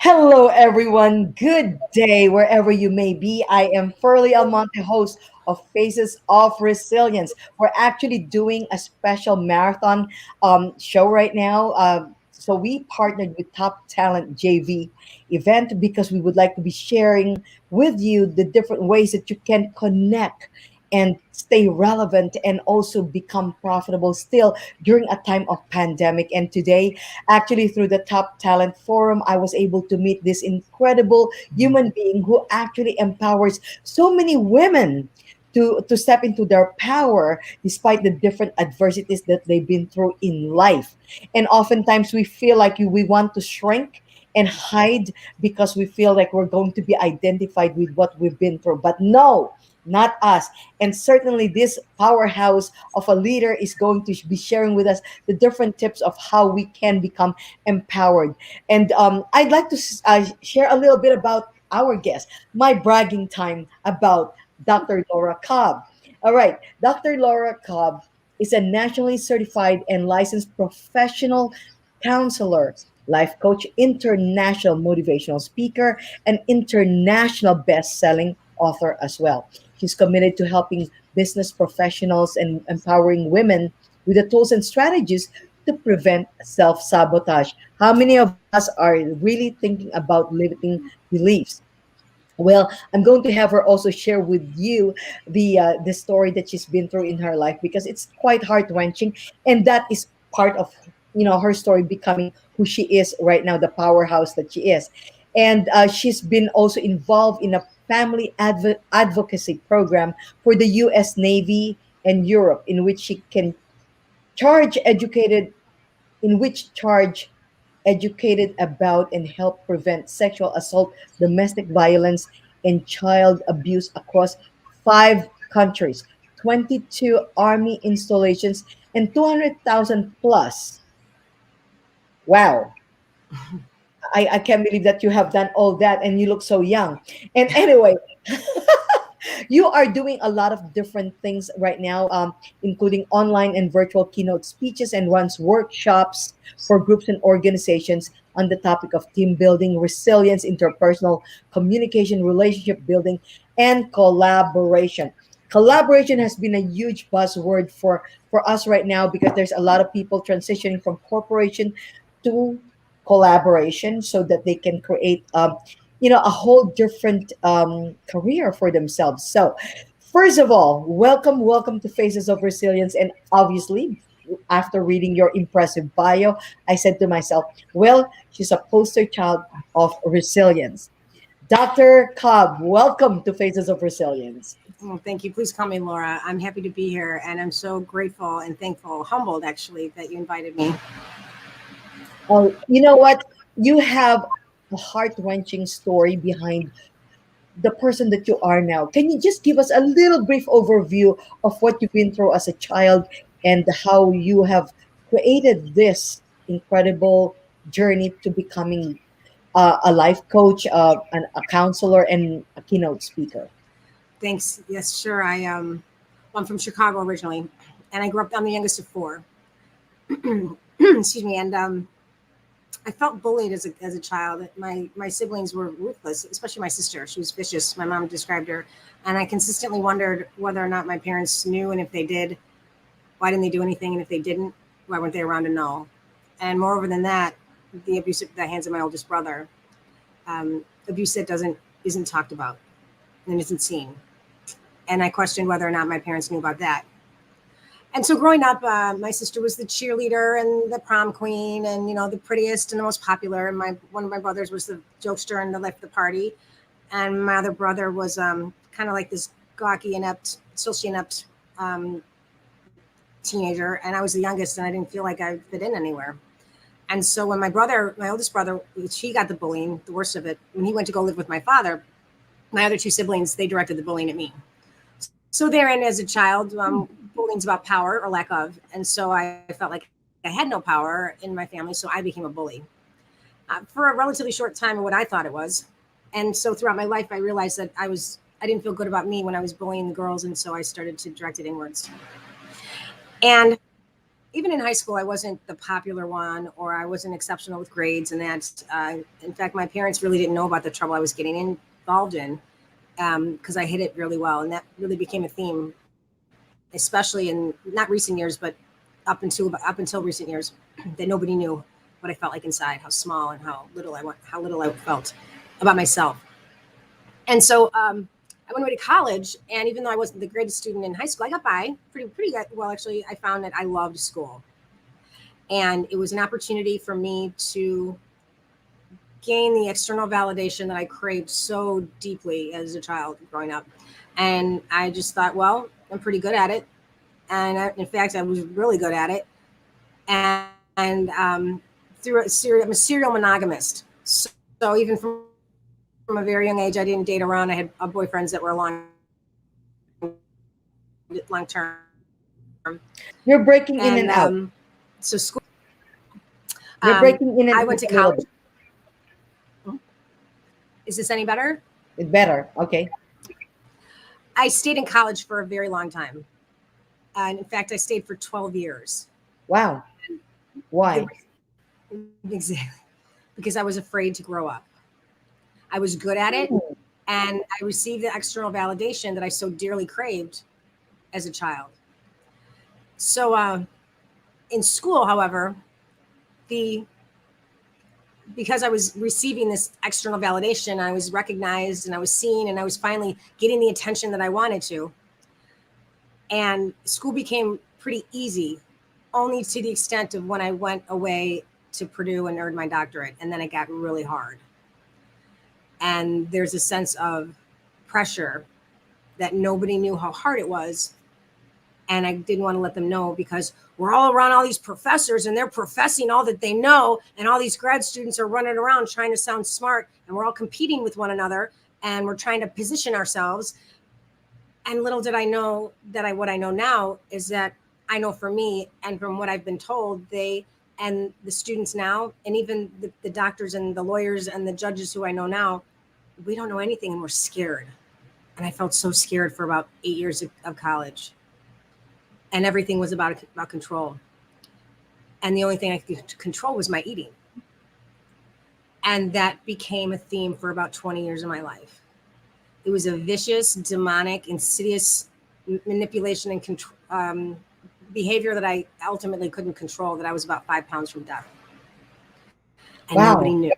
Hello, everyone. Good day, wherever you may be. I am Furley Almonte, host of Faces of Resilience. We're actually doing a special marathon show right now. So we partnered with Top Talent JV event because we would like to be sharing with you the different ways that you can connect and stay relevant and also become profitable still during a time of pandemic. And today, actually, through the Top Talent Forum, I was able to meet this incredible human being who actually empowers so many women to step into their power despite the different adversities that they've been through in life. And oftentimes we feel like we want to shrink and hide because we feel like we're going to be identified with what we've been through. But no, not us. And certainly, this powerhouse of a leader is going to be sharing with us the different tips of how we can become empowered. And I'd like to share a little bit about our guest, my bragging time about Dr. Laura Cobb. All right, Dr. Laura Cobb is a nationally certified and licensed professional counselor, life coach, international motivational speaker, and international best-selling author as well. She's committed to helping business professionals and empowering women with the tools and strategies to prevent self sabotage. How many of us are really thinking about limiting beliefs? Well, I'm going to have her also share with you the story that she's been through in her life because it's quite heart wrenching, and that is part of her story becoming who she is right now, the powerhouse that she is. And she's been also involved in a family advocacy program for the U.S. Navy and Europe, charge educated in which charge educated about and help prevent sexual assault, domestic violence, and child abuse across 5 countries, 22 army installations, and 200,000 plus. Wow. I can't believe that you have done all that and you look so young. And anyway, you are doing a lot of different things right now, including online and virtual keynote speeches and runs workshops for groups and organizations on the topic of team building, resilience, interpersonal communication, relationship building, and collaboration. Collaboration has been a huge buzzword for us right now because there's a lot of people transitioning from corporation to collaboration so that they can create a whole different career for themselves. So first of all, welcome to Faces of Resilience. And obviously, after reading your impressive bio, I said to myself, well, she's a poster child of resilience. Dr. Cobb, welcome to Faces of Resilience. Oh, thank you. Please call me Laura. I'm happy to be here, and I'm so grateful and thankful, humbled actually, that you invited me. Oh, you know what? You have a heart-wrenching story behind the person that you are now. Can you just give us a little brief overview of what you've been through as a child and how you have created this incredible journey to becoming a life coach, a counselor, and a keynote speaker? Thanks. Yes, sure. I'm from Chicago originally, and I grew up. I'm the youngest of four. Excuse me. And I felt bullied as a child. My siblings were ruthless, especially my sister. She was vicious. My mom described her, and I consistently wondered whether or not my parents knew, and if they did, why didn't they do anything? And if they didn't, why weren't they around to know? And moreover than that, the abuse at the hands of my oldest brother, abuse that doesn't isn't talked about and isn't seen. And I questioned whether or not my parents knew about that. And so growing up, my sister was the cheerleader and the prom queen, and the prettiest and the most popular. And one of my brothers was the jokester and the life of the party, and my other brother was kind of like this gawky, inept, socially inept teenager. And I was the youngest, and I didn't feel like I fit in anywhere. And so when my oldest brother, he got the bullying, the worst of it. When he went to go live with my father, my other two siblings, they directed the bullying at me. So therein, as a child, bullying's about power or lack of. And so I felt like I had no power in my family, so I became a bully for a relatively short time of what I thought it was. And so throughout my life, I realized that I didn't feel good about me when I was bullying the girls. And so I started to direct it inwards. And even in high school, I wasn't the popular one, or I wasn't exceptional with grades. And that, in fact, my parents really didn't know about the trouble I was getting involved in, because I hid it really well. And that really became a theme, especially in not recent years, but up until recent years, that nobody knew what I felt like inside, how small and how little I felt about myself. And so I went away to college, and even though I wasn't the greatest student in high school, I got by pretty well. Actually, I found that I loved school, and it was an opportunity for me to gain the external validation that I craved so deeply as a child growing up. And I just thought, well, I'm pretty good at it, and in fact, I was really good at it. And I'm a serial monogamist. So even from a very young age, I didn't date around. I had boyfriends that were long term. And You're breaking so in and school. out. You're I breaking went to in and out college. a little bit. Is this any better? It's better. Okay. I stayed in college for a very long time. And in fact, I stayed for 12 years. Wow. The, Why? exactly. Because I was afraid to grow up. I was good at it, Hmm. and I received the external validation that I so dearly craved as a child. So in school, however, the because I was receiving this external validation, I was recognized and I was seen, and I was finally getting the attention that I wanted to. And school became pretty easy, only to the extent of when I went away to Purdue and earned my doctorate. And then it got really hard. And there's a sense of pressure that nobody knew how hard it was. And I didn't want to let them know, because we're all around all these professors and they're professing all that they know. And all these grad students are running around trying to sound smart, and we're all competing with one another, and we're trying to position ourselves. And little did I know that what I know now is that I know for me, and from what I've been told, they and the students now, and even the doctors and the lawyers and the judges who I know now, we don't know anything, and we're scared. And I felt so scared for about 8 years of college, and everything was about control. And the only thing I could control was my eating. And that became a theme for about 20 years of my life. It was a vicious, demonic, insidious manipulation and control, behavior that I ultimately couldn't control. That I was about 5 pounds from death, and nobody knew.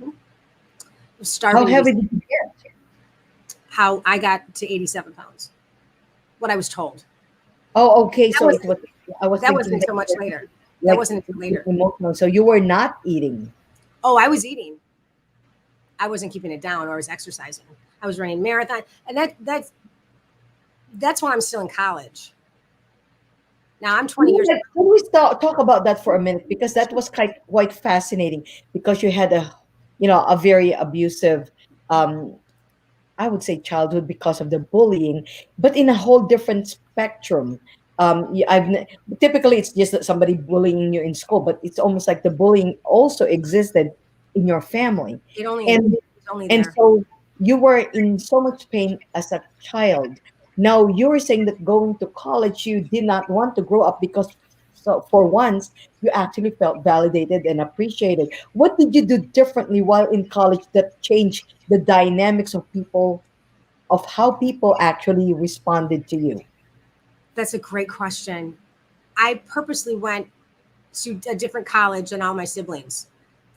Wow. Mhm. I was starving How to death. heavy did you get? How I got to 87 pounds. What I was told. Oh, okay. That So was it was, I was that wasn't thinking that until you much were later. That like wasn't until later. emotional. So you were not eating. Oh, I was eating. I wasn't keeping it down, or I was exercising. I was running marathon, and that's when I'm still in college. Now I'm 20 years. Can we talk about that for a minute? Because that was quite fascinating, because you had a very abusive, um, I would say, childhood because of the bullying, but in a whole different spectrum. Typically it's just that somebody bullying you in school, but it's almost like the bullying also existed in your family, It and was only and there. so you were in so much pain as a child. Now you were saying that going to college, you did not want to grow up because, so for once, you actually felt validated and appreciated. What did you do differently while in college that changed the dynamics of people, of how people actually responded to you? That's a great question. I purposely went to a different college than all my siblings.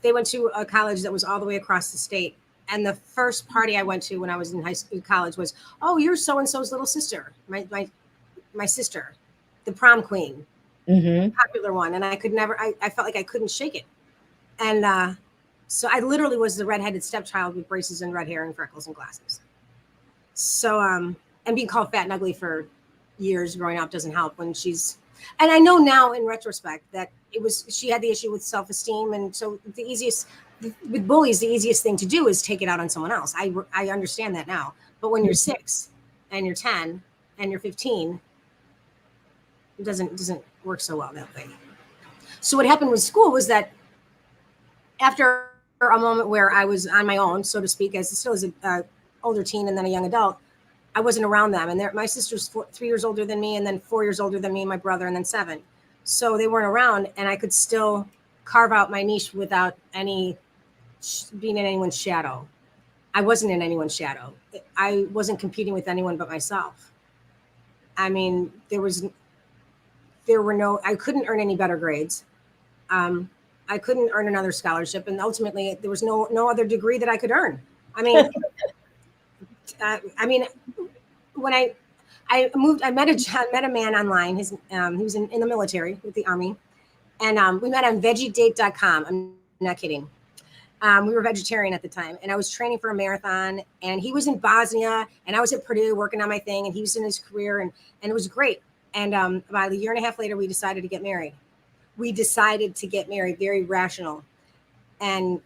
They went to a college that was all the way across the state. And the first party I went to when I was in high school, college was, oh, you're so and so's little sister, my sister, the prom queen, Mm-hmm. popular one. And I could never, I felt like I couldn't shake it. And so I literally was the redheaded stepchild with braces and red hair and freckles and glasses. So, and being called fat and ugly for years growing up doesn't help when she's, and I know now in retrospect that she had the issue with self-esteem. And so with bullies, the easiest thing to do is take it out on someone else. I understand that now. But when you're 6 and you're 10 and you're 15, it doesn't work so well that way. So what happened with school was that after a moment where I was on my own, so to speak, as still as a older teen and then a young adult, I wasn't around them. And my sister's 3 years older than me, and then 4 years older than me, and my brother, and then 7. so they weren't around, and I could still carve out my niche without any being in anyone's shadow. I wasn't in anyone's shadow. I wasn't competing with anyone but myself. I mean, there were no, I couldn't earn any better grades. Um, I couldn't earn another scholarship, and ultimately, there was no other degree that I could earn. I mean, I mean, when I moved, met a man online. He was in the military with the army, and we met on VeggieDate.com. I'm not kidding. We were vegetarian at the time, and I was training for a marathon. And he was in Bosnia, and I was at Purdue working on my thing, and he was in his career, and it was great. And about a year and a half later, we decided to get married. We decided to get married, very rational. And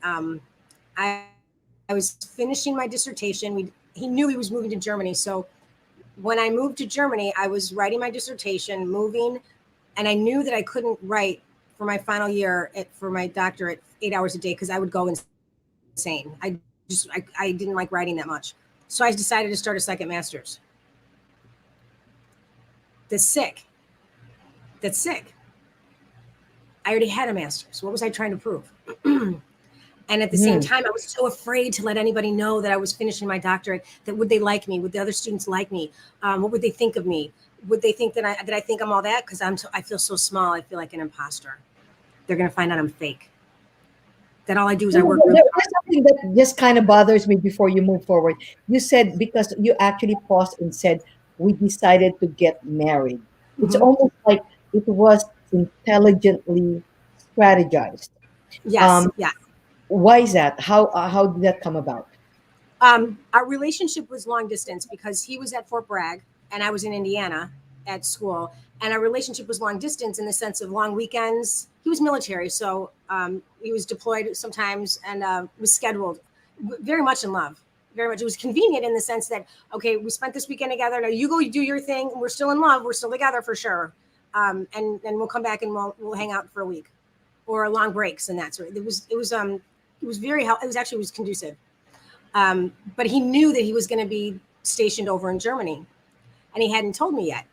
I was finishing my dissertation. He knew he was moving to Germany, so when I moved to Germany, I was writing my dissertation, moving, and I knew that I couldn't write for my final year for my doctorate 8 hours a day because I would go insane. I didn't like writing that much, so I decided to start a second master's. That's sick. That's sick. I already had a master's. What was I trying to prove? And at the same Mhm. time, I was so afraid to let anybody know that I was finishing my doctorate. That would they like me? Would the other students like me? What would they think of me? Would they think that I think I'm all that? Because I feel so small. I feel like an imposter. They're gonna find out I'm fake. That all I do is I work really There's something that just kind of bothers me before you move forward. You said because you actually paused and said, we decided to get married. hard. It's almost like it was intelligently strategized. Yes, Um, yeah. why is that? How did that come about? Our relationship was long distance because he was at Fort Bragg and I was in Indiana at school. And our relationship was long distance in the sense of long weekends. He was military, so he was deployed sometimes and was scheduled. Very much in love. Very much. It was convenient in the sense that, okay, we spent this weekend together. Now you go do your thing. We're still in love. We're still together for sure. And we'll come back and we'll hang out for a week or long breaks and that sort of. It was very helpful. It was conducive. But he knew that he was going to be stationed over in Germany, and he hadn't told me yet.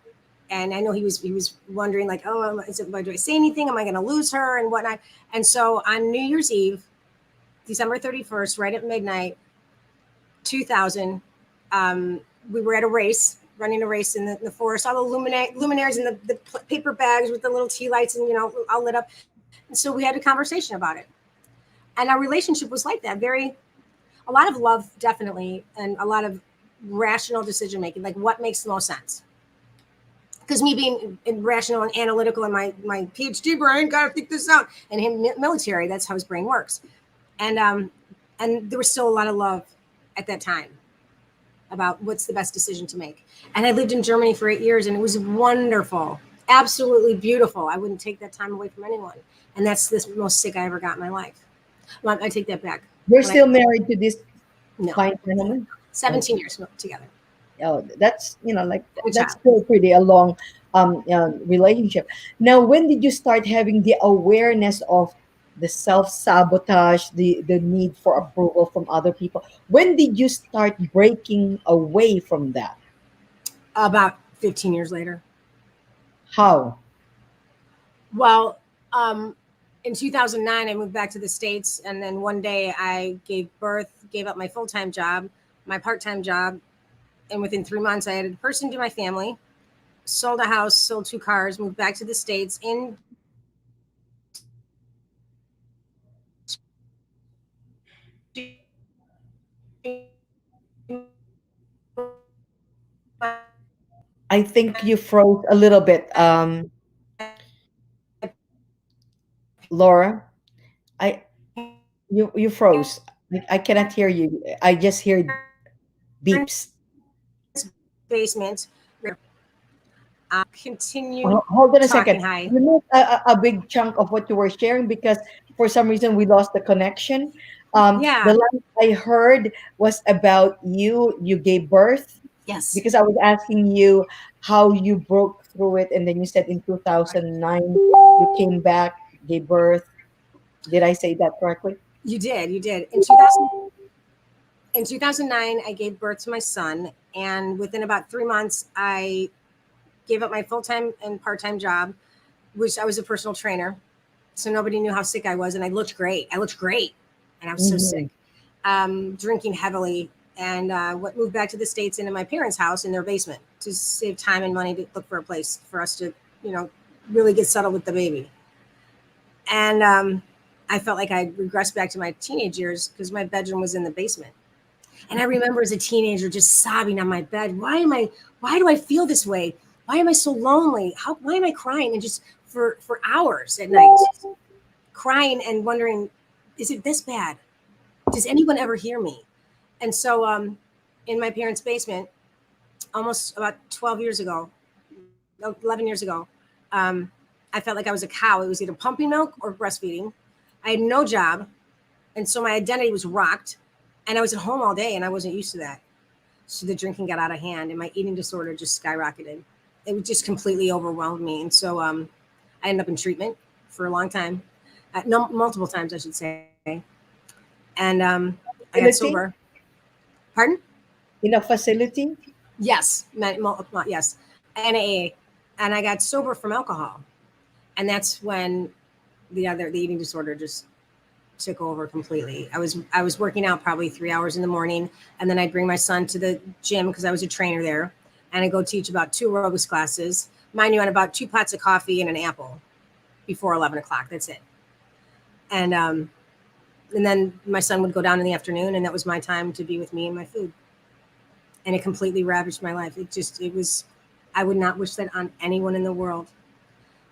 And I know he was wondering like, oh, do I say anything? Am I going to lose her and whatnot? And so on New Year's Eve, December 31st, right at midnight, 2000, we were at a race, running a race in the forest, all the luminaires and the paper bags with the little tea lights and all lit up. And so we had a conversation about it, and our relationship was like that, very a lot of love, definitely, and a lot of rational decision making, like what makes the most sense. Because me being rational and analytical in my PhD brain, gotta think this out, and him military, that's how his brain works. And there was still a lot of love at that time about what's the best decision to make. And I lived in Germany for 8 years, and it was wonderful, absolutely beautiful. I wouldn't take that time away from anyone. And that's the most sick I ever got in my life. Well, I take that back. You're When I still married to this no, fine gentleman? seventeen Okay. years together. Oh, that's like Good that's job. still pretty a long relationship. Now, when did you start having the awareness of the self sabotage, the need for approval from other people? When did you start breaking away from that? About 15 years later. How? Well, um, in 2009, I moved back to the States. And then one day I gave birth, gave up my full time job, my part time job. And within 3 months, I added a person to my family, sold a house, sold 2 cars, moved back to the States in 2009. I think you froze a little bit, Laura. I you froze. I cannot hear you. I just hear beeps. Basement. Hold on Continue a second. talking. You Hi. missed a big chunk of what you were sharing because for some reason we lost the connection. The Yeah. last I heard was about you gave birth because I Yes. was asking you how you broke through it, and then you said in 2009 you came back, gave birth. Did I say that correctly? You did. You did. In 2009, I gave birth to my son, and within about 3 months, I gave up my full time and part time job, I was a personal trainer, so nobody knew how sick I was, and I looked great. I looked great, and I was so Mm-hmm. sick. Drinking heavily, and what moved back to the States into my parents' house in their basement to save time and money to look for a place for us to, you know, really get settled with the baby. And I felt like I regressed back to my teenage years because my bedroom was in the basement. And I remember as a teenager just sobbing on my bed. Why do I feel this way? Why am I so lonely? Why am I crying? And just for hours at night, crying and wondering, is it this bad? Does anyone ever hear me? And so, in my parents' basement, almost about 12 years ago, 11 years ago, um, I felt like I was a cow. It was either pumping milk or breastfeeding. I had no job. And so my identity was rocked. And I was at home all day and I wasn't used to that. So the drinking got out of hand and my eating disorder just skyrocketed. It was just completely overwhelmed me. And so I ended up in treatment for a long time, no, multiple times, I should say. And I got sober. Facility? Pardon? In a facility? Yes, yes, NAA, and I got sober from alcohol, and that's when the eating disorder just took over completely. I was working out probably 3 hours in the morning, and then I'd bring my son to the gym because I was a trainer there, and I go teach about two aerobics classes. Mind you, on about two pots of coffee and an apple before 11 o'clock. That's it, and and then my son would go down in the afternoon, and that was my time to be with me and my food, and it completely ravaged my life. It was. I would not wish that on anyone in the world.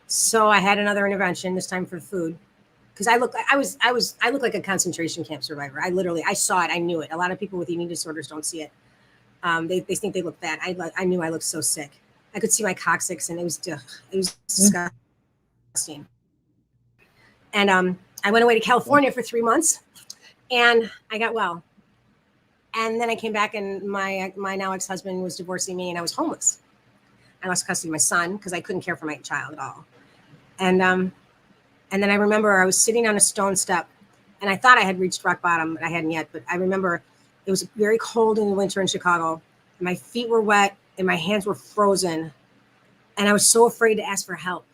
So I had another intervention, this time for food, because I look like a concentration camp survivor. I saw it. I knew it. A lot of people with eating disorders don't see it. They think they look fat. I knew I looked so sick. I could see my coccyx, and it was Mm. disgusting. And I went away to California for 3 months, and I got well. And then I came back, and my now ex husband was divorcing me, and I was homeless. I lost custody of my son because I couldn't care for my child at all. And and then I remember I was sitting on a stone step, and I thought I had reached rock bottom, but I hadn't yet. But I remember it was very cold in the winter in Chicago. And my feet were wet, and my hands were frozen, and I was so afraid to ask for help.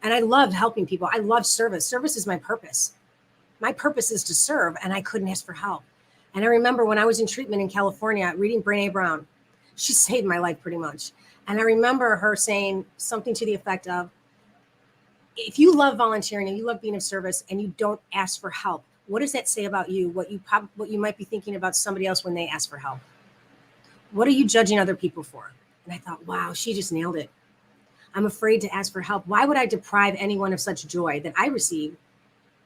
And I loved helping people. I love service. Service is my purpose. My purpose is to serve, and I couldn't ask for help. And I remember when I was in treatment in California reading Brene Brown. She saved my life pretty much. And I remember her saying something to the effect of, if you love volunteering and you love being of service and you don't ask for help, what does that say about you? What you might be thinking about somebody else when they ask for help? What are you judging other people for? And I thought, wow, she just nailed it. I'm afraid to ask for help. Why would I deprive anyone of such joy that I receive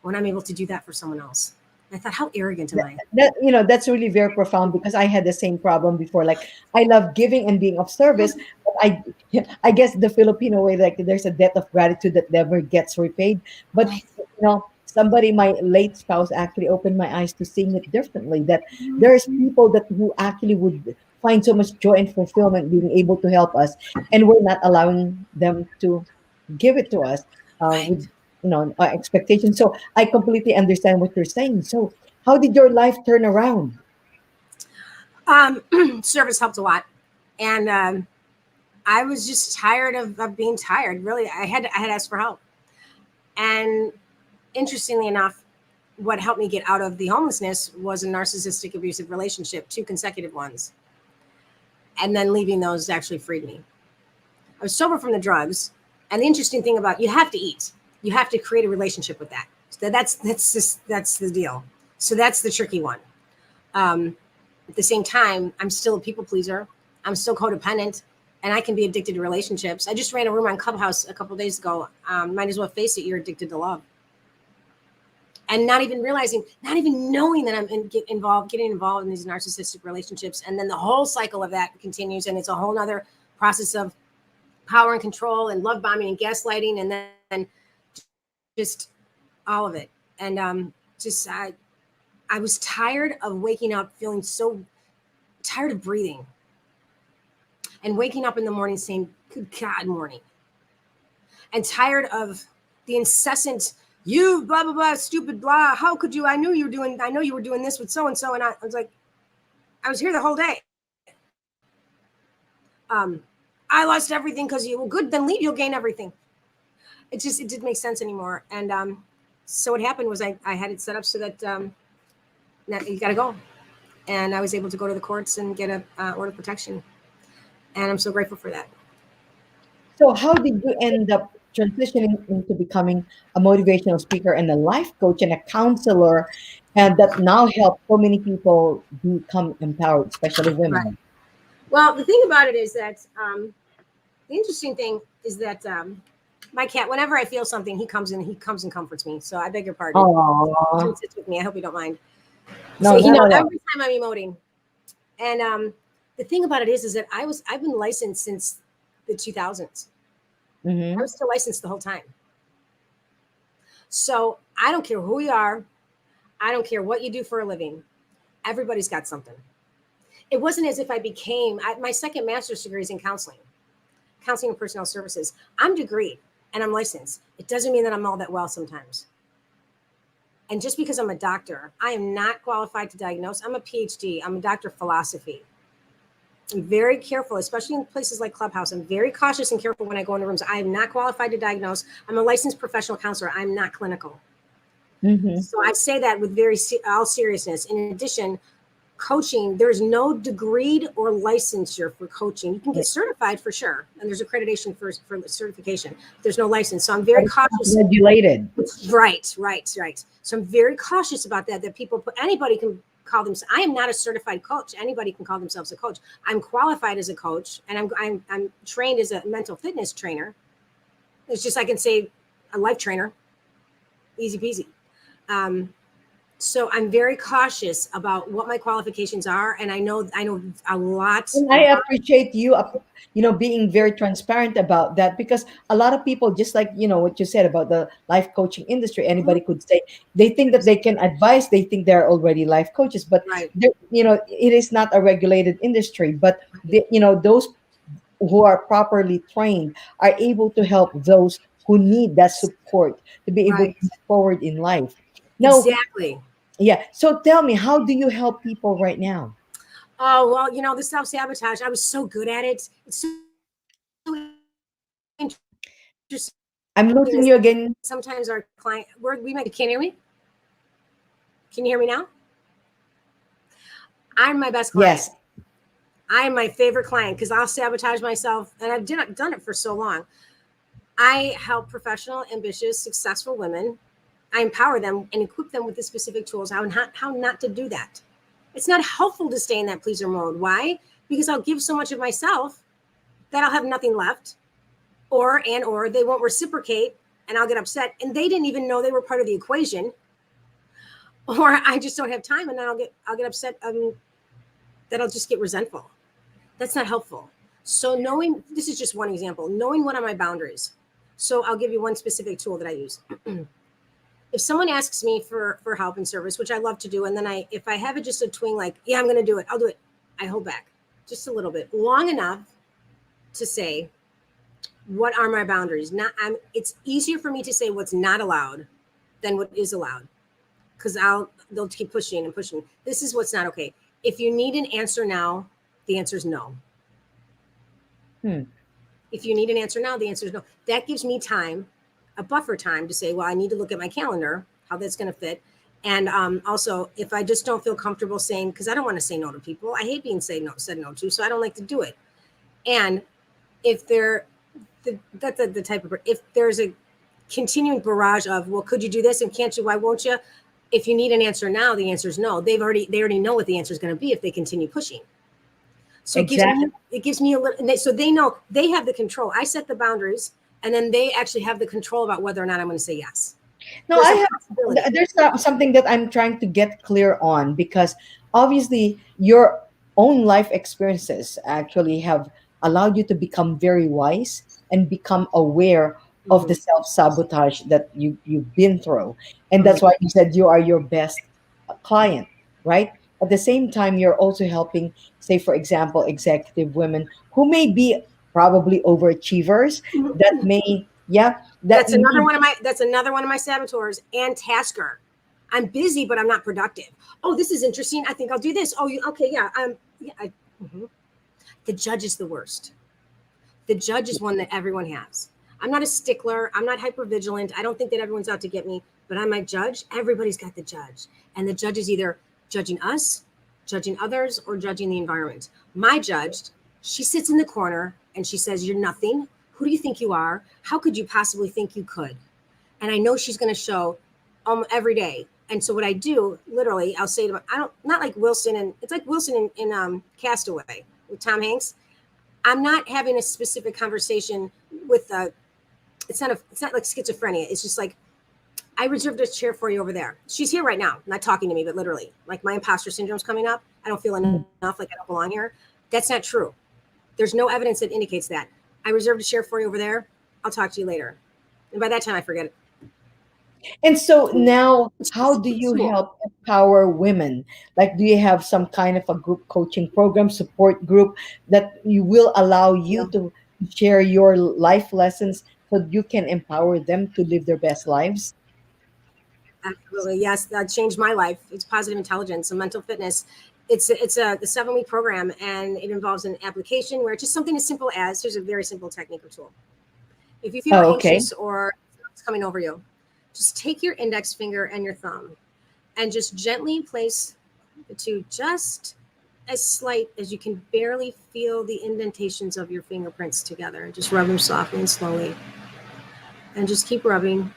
when I'm able to do that for someone else? And I thought, how arrogant am I? That's really very profound because I had the same problem before. Like, I love giving and being of service, but I guess the Filipino way, like, there's a debt of gratitude that never gets repaid. But Right. somebody, my late spouse, actually opened my eyes to seeing it differently. That there's people that who actually would find so much joy and fulfillment being able to help us, and we're not allowing them to give it to us with Right. expectations. So I completely understand what you're saying. So how did your life turn around? Service helped a lot. And I was just tired of being tired. Really, I had asked for help. And interestingly enough, what helped me get out of the homelessness was a narcissistic abusive relationship, two consecutive ones. And then leaving those actually freed me. I was sober from the drugs. And the interesting thing about, you have to eat. You have to create a relationship with that. So that's the deal. So that's the tricky one. Um, at the same time, I'm still a people pleaser. I'm still codependent, and I can be addicted to relationships. I just ran a room on Clubhouse a couple of days ago. Might as well face it, you're addicted to love. And not even realizing, not even knowing that getting involved in these narcissistic relationships. And then the whole cycle of that continues. And it's a whole nother process of power and control and love bombing and gaslighting. And then just all of it. And I was tired of waking up feeling so tired of breathing and waking up in the morning saying, good God, morning. And tired of the incessant, you blah, blah, blah, stupid blah. How could you? I know you were doing this with so-and-so. And I was like, I was here the whole day. I lost everything because you, well, good, then leave, you'll gain everything. it didn't make sense anymore. And so what happened was I had it set up so that now you got to go, and I was able to go to the courts and get a order of protection, and I'm so grateful for that. So, how did you end up transitioning into becoming a motivational speaker and a life coach and a counselor, and that now help so many people become empowered, especially Right. women? Well, the thing about it is that the interesting thing is that my cat, whenever I feel something, he comes and comforts me. So I beg your pardon. He Oh, sits with me. I hope you don't mind. So no, he not knows at all. every time I'm emoting. And the thing about it is that I've been licensed since the 2000s. I Mm-hmm. was still licensed the whole time. So I don't care who you are. I don't care what you do for a living. Everybody's got something. It wasn't as if my second master's degree is in counseling and personnel services. I'm degreed and I'm licensed. It doesn't mean that I'm all that well sometimes. And just because I'm a doctor, I am not qualified to diagnose. I'm a PhD. I'm a doctor of philosophy. I'm very careful, especially in places like Clubhouse. I'm very cautious and careful when I go into rooms. I am not qualified to diagnose. I'm a licensed professional counselor. I'm not clinical. Mm-hmm. So I say that with all seriousness. In addition, coaching, there's no degreed or licensure for coaching. You can get certified for sure, and there's accreditation for certification. There's no license. So I'm very But it's not cautious. regulated. Right. So I'm very cautious about that. That anybody can call themselves. I am not a certified coach. Anybody can call themselves a coach. I'm qualified as a coach, and I'm trained as a mental fitness trainer. It's just I can say a life trainer, easy peasy. Um, so I'm very cautious about what my qualifications are, and I know a lot. And I appreciate you, being very transparent about that, because a lot of people, just like what you said about the life coaching industry, anybody could say they think that they can advise. They think they're already life coaches, but Right. it is not a regulated industry. But those who are properly trained are able to help those who need that support to be able to Right. move forward in life. Now, Exactly. yeah. So tell me, how do you help people right now? Oh well, the self sabotage. I was so good at it. It's so interesting. Sometimes our client, I'm losing you again. we might. Can you hear me? Can you hear me now? I'm my best client. Yes, I am my favorite client because I'll sabotage myself, and done it for so long. I help professional, ambitious, successful women. I empower them and equip them with the specific tools how not to do that. It's not helpful to stay in that pleaser mode. Why? Because I'll give so much of myself that I'll have nothing left, or they won't reciprocate, and I'll get upset, and they didn't even know they were part of the equation, or I just don't have time, and then I'll get upset. That I'll just get resentful. That's not helpful. So knowing this is just one example. Knowing what are my boundaries. So I'll give you one specific tool that I use. If someone asks me for help and service, which I love to do, and then if I have it just a twing like, yeah, I'm going to do it, I'll do it. I hold back just a little bit, long enough to say, what are my boundaries? It's easier for me to say what's not allowed than what is allowed, because they'll keep pushing and pushing. This is what's not okay. If you need an answer now, the answer is no. hmm, If you need an answer now, the answer is no. That gives me time, a buffer time to say, well, I need to look at my calendar, how that's going to fit. And also, if I just don't feel comfortable saying, because I don't want to say no to people, I hate being said no to, so I don't like to do it. And if that's the type of, if there's a continuing barrage of, well, could you do this and can't you? Why won't you? If you need an answer now, the answer is no. They already know what the answer is going to be if they continue pushing. So exactly. it gives me a little, so they know they have the control. I set the boundaries, and then they actually have the control about whether or not I'm going to say yes. No, There's I a have. possibility. There's something that I'm trying to get clear on, because obviously your own life experiences actually have allowed you to become very wise and become aware of the Mhm, self sabotage that you've been through, and mhm, that's why you said you are your best client, right? At the same time, you're also helping, say, for example, executive women who may be probably overachievers, that mhm. may, yeah, that need. That's another one of my saboteurs and tasker. I'm busy, but I'm not productive. Oh, this is interesting. I think I'll do this. Oh, okay, yeah. Yeah. Mhm. The judge is the worst. The judge is one that everyone has. I'm not a stickler. I'm not hyper vigilant. I don't think that everyone's out to get me, but I might judge. Everybody's got the judge. And the judge is either judging us, judging others, or judging the environment. My judge, she sits in the corner and she says, "You're nothing. Who do you think you are? How could you possibly think you could?" And I know she's going to show every day. And so what I do, literally, I'll say to them, I don't, not like Wilson, and it's like Wilson in Castaway with Tom Hanks. I'm not having a specific conversation with it's not like schizophrenia. It's just like, I reserved a chair for you over there. She's here right now, not talking to me, but literally, like my imposter syndrome's coming up. I don't feel enough, like I don't belong here. That's not true. There's no evidence that indicates that. I reserved a chair for you over there. I'll talk to you later. And by that time, I forget it. And so now, It's how just do it's you cool. help empower women? Like, do you have some kind of a group coaching program, support group that you will allow you Yeah, to share your life lessons so you can empower them to live their best lives? absolutely. Yes, that changed my life. It's positive intelligence and mental fitness. It's a 7 week program, and it involves an application where it's just something as simple as, here's a very simple technique or tool. If you feel Oh, okay. anxious or it's coming over you, just take your index finger and your thumb and just gently place the two, just as slight as you can barely feel the indentations of your fingerprints together, and just rub them softly and slowly. And just keep rubbing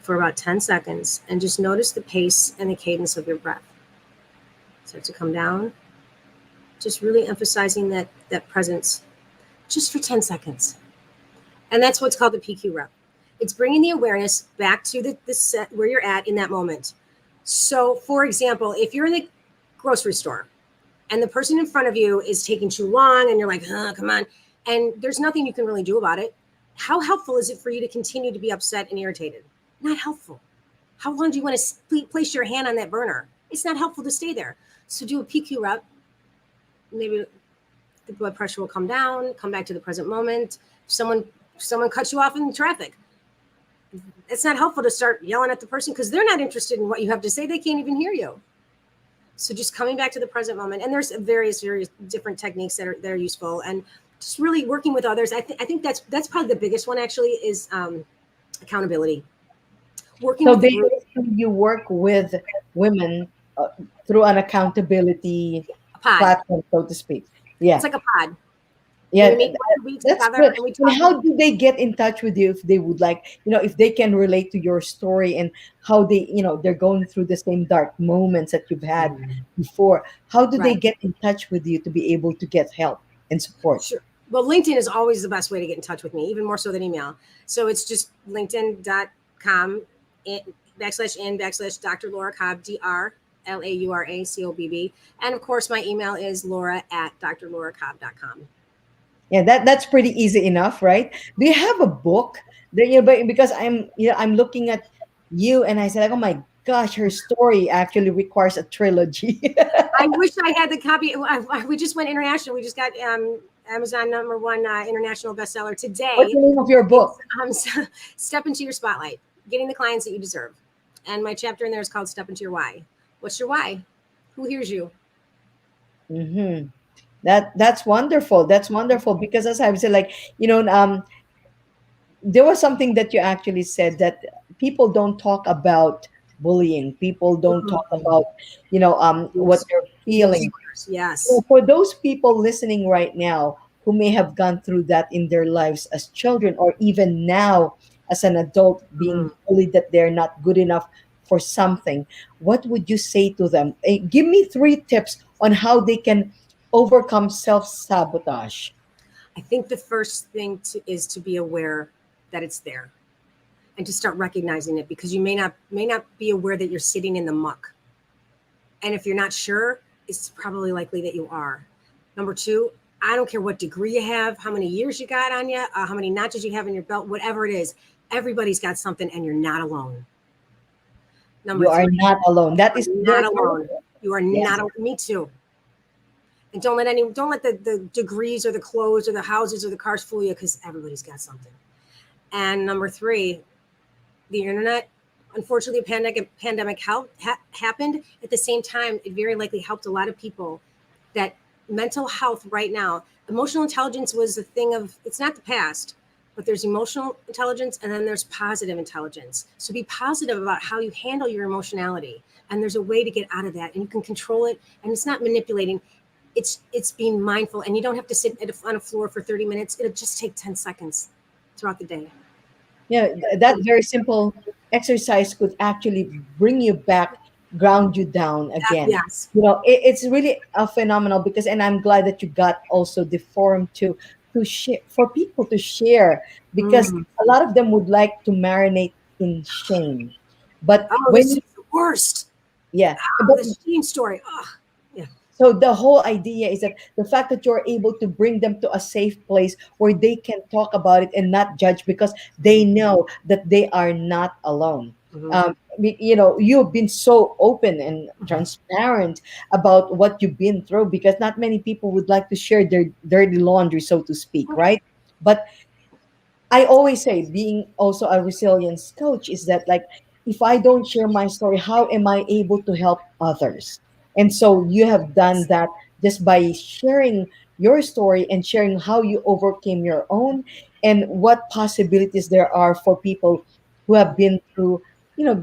for about 10 seconds and just notice the pace and the cadence of your breath. Start to come down, just really emphasizing that presence just for 10 seconds. And that's what's called the PQ rep. It's bringing the awareness back to the set where you're at in that moment. So, for example, if you're in the grocery store and the person in front of you is taking too long and you're like, come on, and there's nothing you can really do about it, how helpful is it for you to continue to be upset and irritated? Not helpful. How long do you want to place your hand on that burner? It's not helpful to stay there. So do a PQ rep. Maybe the blood pressure will come down, come back to the present moment. Someone cuts you off in traffic. It's not helpful to start yelling at the person because they're not interested in what you have to say. They can't even hear you. So just coming back to the present moment, and there's various different techniques that are useful, and just really working with others. I think that's probably the biggest one actually is accountability. Working So with a group, basically, you work with women through an accountability a pod. platform, so to speak. It's Yeah. like a pod. And Yeah, we meet once a week that's together, good. and we And talk. how do they get in touch with you if they would like, if they can relate to your story and how they, they're going through the same dark moments that you've had before? How do they Right. get in touch with you to be able to get help and support? Sure. Well, LinkedIn is always the best way to get in touch with me, even more so than email. So it's just linkedin.com /in Dr. Laura Cobb, DrLauraCobb. And of course, my email is Laura at drlauracobb.com. Yeah, that's pretty easy enough, right? Do you have a book that because I'm looking at you and I said, like, oh my gosh, her story actually requires a trilogy. I wish I had the copy. We just went international. We just got Amazon #1 international bestseller What's today. the name of your It's book? Step into your spotlight, getting the clients that you deserve. And my chapter in there is called Step into your why. What's your why? Who hears you? Mm-hmm. That's wonderful. That's wonderful because as I've said, like, there was something that you actually said that people don't talk about bullying. People don't talk about, what Abuse. they're Abuse. feeling. Yes. So for those people listening right now who may have gone through that in their lives as children or even now as an adult being Mm. bullied that they're not good enough for something, what would you say to them? Give me 3 tips on how they can overcome self-sabotage. I think the first thing is to be aware that it's there and to start recognizing it, because you may not be aware that you're sitting in the muck. And if you're not sure, it's probably likely that you are. Number two, I don't care what degree you have, how many years you got on you, how many notches you have in your belt, whatever it is, everybody's got something and you're not alone. Number You are three, not alone. That is not very alone. powerful. You are Yes. not alone. Me too. And don't let the degrees or the clothes or the houses or the cars fool you, because everybody's got something. And number three, the internet. Unfortunately, a pandemic happened at the same time. It very likely helped a lot of people. That mental health right now, emotional intelligence was a thing of, it's not the past, but there's emotional intelligence and then there's positive intelligence. So be positive about how you handle your emotionality. And there's a way to get out of that and you can control it. And it's not manipulating. It's being mindful, and you don't have to sit on a floor for 30 minutes. It'll just take 10 seconds throughout the day. Yeah, that very simple exercise could actually bring you back, ground you down again. Yes. It's really a phenomenal because, and I'm glad that you got also the forum to share for people to share, because Mm. a lot of them would like to marinate in shame, but Oh, this when is the worst. yeah, Oh, but the shame story. Oh, yeah. so the whole idea is that the fact that you're able to bring them to a safe place where they can talk about it and not judge, because they know that they are not alone. Mhm. You've been so open and transparent about what you've been through, because not many people would like to share their dirty laundry, so to speak, right? But I always say, being also a resilience coach, is that, like, if I don't share my story, how am I able to help others? And so you have done that just by sharing your story and sharing how you overcame your own, and what possibilities there are for people who have been through,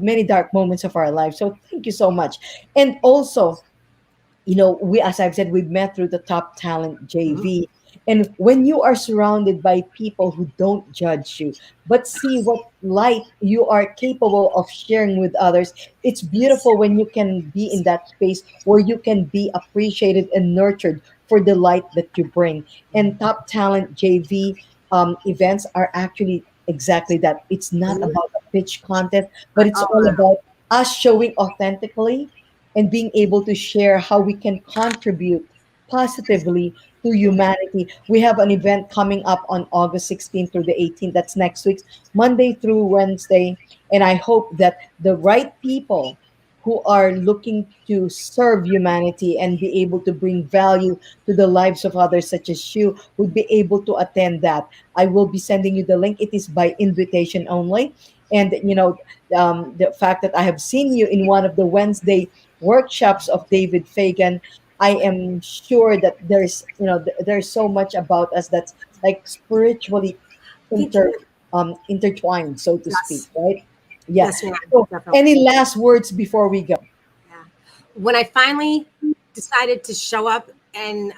many dark moments of our life. So thank you so much. And also, we, as I've said, we've met through the Top Talent Mhm. JV. And when you are surrounded by people who don't judge you, but see what light you are capable of sharing with others, it's beautiful when you can be in that space where you can be appreciated and nurtured for the light that you bring. And Top Talent JV events are actually exactly that. It's not Mhm. about a pitch contest, but it's Oh, all about us showing authentically and being able to share how we can contribute positively to humanity. We have an event coming up on August 16th through the 18th. That's next week's Monday through Wednesday. And I hope that the right people who are looking to serve humanity and be able to bring value to the lives of others, such as you, would be able to attend that. I will be sending you the link. It is by invitation only. And, the fact that I have seen you in one of the Wednesday workshops of David Fagan, I am sure that there's so much about us that's like spiritually thank you. intertwined, so to speak, Yes. right? Yeah. Yes, ma'am. So, Definitely. any last words before we go? Yeah. When I finally decided to show up and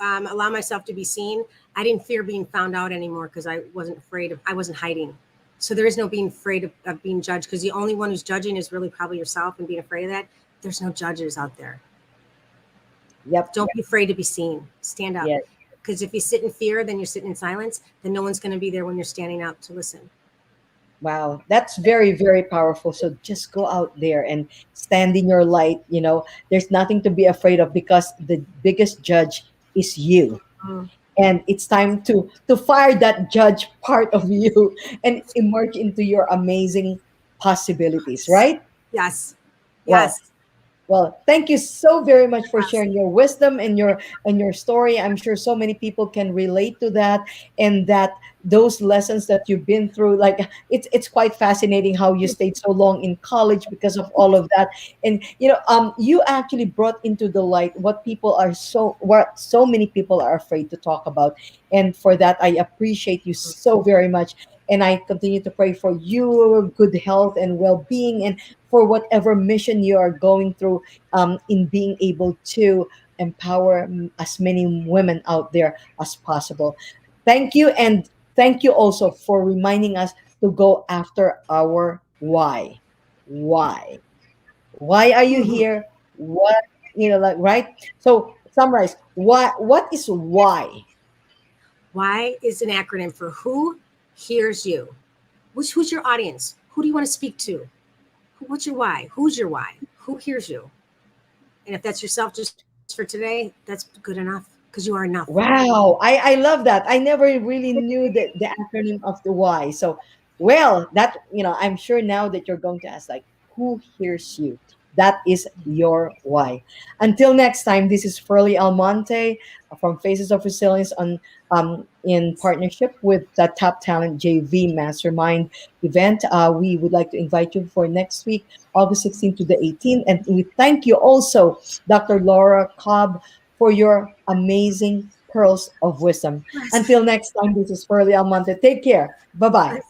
allow myself to be seen, I didn't fear being found out anymore because I wasn't hiding. So there is no being afraid of being judged, because the only one who's judging is really probably yourself, and being afraid of that. There's no judges out there. Yep. Don't be afraid to be seen. Stand up. Yes. Because if you sit in fear, then you're sitting in silence, then no one's going to be there when you're standing up to listen. Wow, that's very, very powerful. So just go out there and stand in your light. There's nothing to be afraid of, because the biggest judge is you. Mm. And it's time to fire that judge part of you and emerge into your amazing possibilities, right? Yes. Well, Yes. thank you so very much for Yes. sharing your wisdom and your story. I'm sure so many people can relate to that, and that those lessons that you've been through, like, it's quite fascinating how you stayed so long in college because of all of that. And you actually brought into the light what so many people are afraid to talk about. And for that, I appreciate you so very much. And I continue to pray for your good health and well-being, and for whatever mission you are going through, in being able to empower as many women out there as possible. Thank you. And thank you also for reminding us to go after our why. Why? Why are you Mhm. here? What, like, right? So summarize, what is why? Why is an acronym for who hears you. Who's your audience? Who do you want to speak to? What's your why? Who's your why? Who hears you? And if that's yourself just for today, that's good enough, because you are enough. Wow, I love that. I never really knew the acronym of the why. So, well, that, I'm sure now that you're going to ask, like, who hears you? That is your why. Until next time, this is Furley Almonte from Faces of Resilience, in partnership with the Top Talent JV Mastermind event. We would like to invite you for next week, August 16th to the 18th. And we thank you also, Dr. Laura Cobb, for your amazing pearls of wisdom. Yes. Until next time, this is Pearly Almonte. Take care. Bye bye.